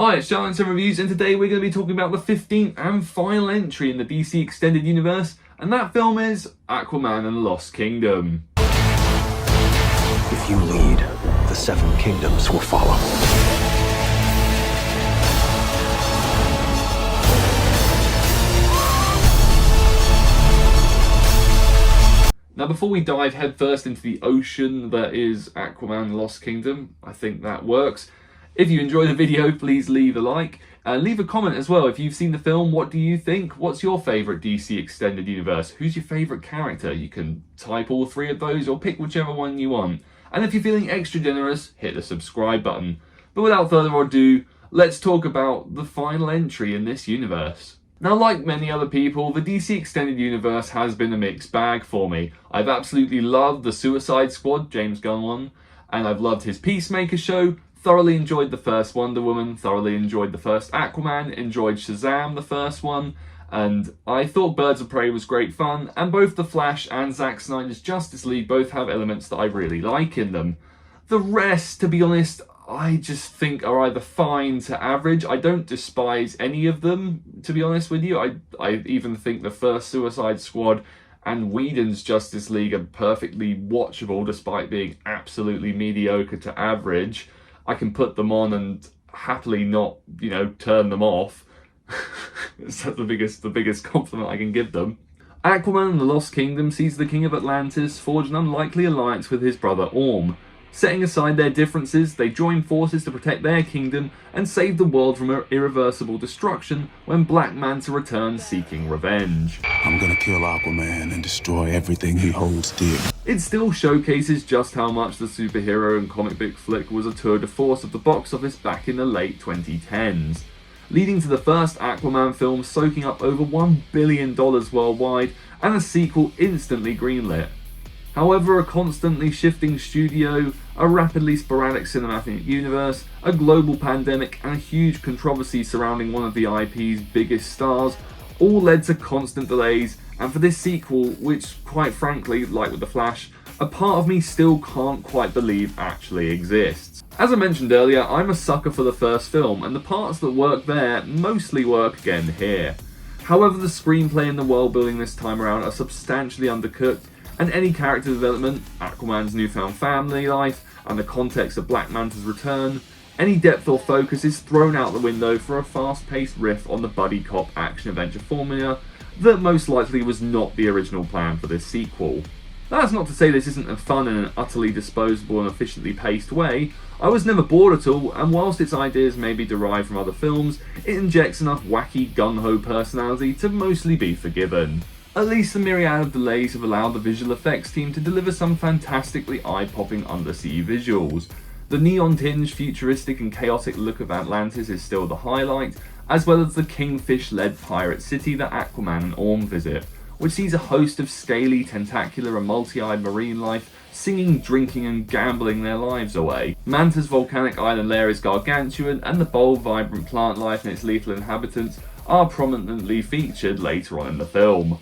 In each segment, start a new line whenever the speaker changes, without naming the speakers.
Hi, it's Giants and Reviews, and today we're going to be talking about the 15th and final entry in the DC Extended Universe, and that film is Aquaman and the Lost Kingdom.
If you lead, the Seven Kingdoms will follow.
Now, before we dive headfirst into the ocean that is Aquaman and the Lost Kingdom, I think that works. If you enjoy the video, please leave a like. Leave a comment as well. If you've seen the film, what do you think? What's your favourite DC Extended Universe? Who's your favourite character? You can type all three of those or pick whichever one you want. And if you're feeling extra generous, hit the subscribe button. But without further ado, let's talk about the final entry in this universe. Now, like many other people, the DC Extended Universe has been a mixed bag for me. I've absolutely loved the Suicide Squad, James Gunn one, and I've loved his Peacemaker show, thoroughly enjoyed the first Wonder Woman, thoroughly enjoyed the first Aquaman, enjoyed Shazam, the first one, and I thought Birds of Prey was great fun, and both The Flash and Zack Snyder's Justice League both have elements that I really like in them. The rest, to be honest, I just think are either fine to average. I don't despise any of them, to be honest with you. I even think the first Suicide Squad and Whedon's Justice League are perfectly watchable despite being absolutely mediocre to average. I can put them on and happily not, turn them off. That's the biggest compliment I can give them. Aquaman and the Lost Kingdom sees the King of Atlantis forge an unlikely alliance with his brother Orm. Setting aside their differences, they join forces to protect their kingdom and save the world from irreversible destruction when Black Manta returns seeking revenge.
I'm gonna kill Aquaman and destroy everything he holds dear.
It still showcases just how much the superhero and comic book flick was a tour de force of the box office back in the late 2010s, leading to the first Aquaman film soaking up over $1 billion worldwide and a sequel instantly greenlit. However, a constantly shifting studio, a rapidly sporadic cinematic universe, a global pandemic, and a huge controversy surrounding one of the IP's biggest stars all led to constant delays, and for this sequel, which quite frankly, like with The Flash, a part of me still can't quite believe actually exists. As I mentioned earlier, I'm a sucker for the first film, and the parts that work there mostly work again here. However, the screenplay and the world building this time around are substantially undercooked, and any character development, Aquaman's newfound family life, and the context of Black Manta's return, any depth or focus is thrown out the window for a fast-paced riff on the buddy cop action-adventure formula that most likely was not the original plan for this sequel. That's not to say this isn't a fun in an utterly disposable and efficiently paced way. I was never bored at all, and whilst its ideas may be derived from other films, it injects enough wacky gung-ho personality to mostly be forgiven. At least the myriad of delays have allowed the visual effects team to deliver some fantastically eye-popping undersea visuals. The neon-tinged, futuristic and chaotic look of Atlantis is still the highlight, as well as the kingfish-led pirate city that Aquaman and Orm visit, which sees a host of scaly, tentacular and multi-eyed marine life singing, drinking and gambling their lives away. Manta's volcanic island lair is gargantuan, and the bold, vibrant plant life and its lethal inhabitants are prominently featured later on in the film.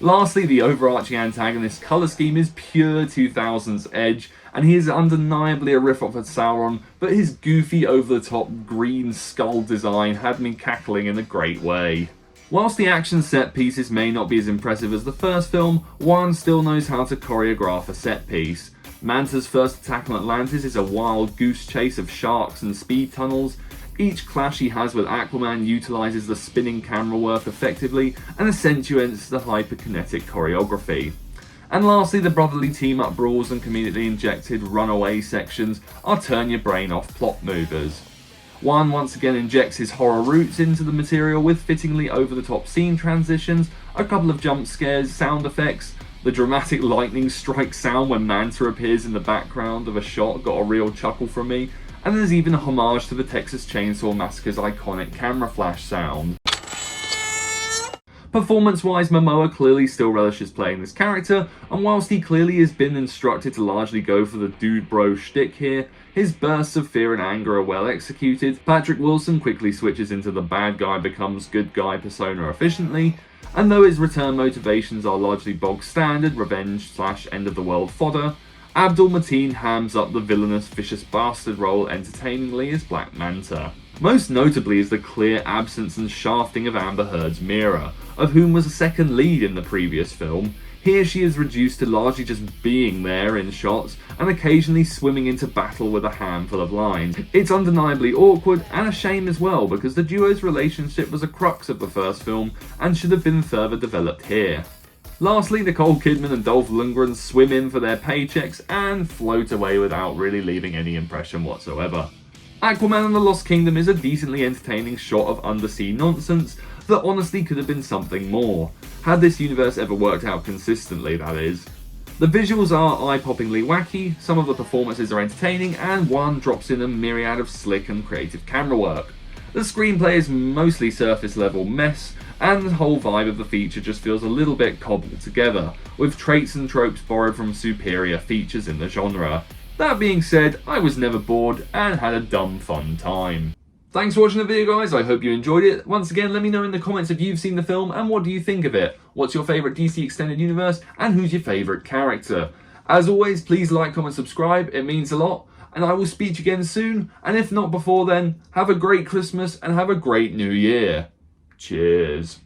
Lastly, the overarching antagonist's colour scheme is pure 2000s edge, and he is undeniably a riff-off of Sauron, but his goofy, over-the-top green skull design had me cackling in a great way. Whilst the action set pieces may not be as impressive as the first film, one still knows how to choreograph a set piece. Manta's first attack on Atlantis is a wild goose chase of sharks and speed tunnels. Each clash he has with Aquaman utilises the spinning camera work effectively and accentuates the hyperkinetic choreography. And lastly, the brotherly team-up brawls and comedically injected runaway sections are turn-your-brain-off plot movers. One once again injects his horror roots into the material with fittingly over-the-top scene transitions, a couple of jump scares, sound effects. The dramatic lightning strike sound when Manta appears in the background of a shot got a real chuckle from me, and there's even a homage to the Texas Chainsaw Massacre's iconic camera flash sound. Performance-wise, Momoa clearly still relishes playing this character, and whilst he clearly has been instructed to largely go for the dude bro shtick here, his bursts of fear and anger are well executed. Patrick Wilson quickly switches into the bad guy becomes good guy persona efficiently, and though his return motivations are largely bog standard revenge / end of the world fodder, Abdul Mateen hams up the villainous vicious bastard role entertainingly as Black Manta. Most notably is the clear absence and shafting of Amber Heard's Mira, of whom was a second lead in the previous film. Here she is reduced to largely just being there in shots and occasionally swimming into battle with a handful of lines. It's undeniably awkward and a shame as well, because the duo's relationship was a crux of the first film and should have been further developed here. Lastly, Nicole Kidman and Dolph Lundgren swim in for their paychecks and float away without really leaving any impression whatsoever. Aquaman and the Lost Kingdom is a decently entertaining shot of undersea nonsense that honestly could have been something more, had this universe ever worked out consistently, that is. The visuals are eye-poppingly wacky, some of the performances are entertaining, and one drops in a myriad of slick and creative camera work. The screenplay is mostly surface-level mess, and the whole vibe of the feature just feels a little bit cobbled together, with traits and tropes borrowed from superior features in the genre. That being said, I was never bored and had a dumb fun time. Thanks for watching the video, guys. I hope you enjoyed it. Once again, let me know in the comments if you've seen the film and what do you think of it. What's your favourite DC Extended Universe and who's your favourite character? As always, please like, comment, subscribe. It means a lot. And I will speak to you again soon. And if not before then, have a great Christmas and have a great New Year. Cheers.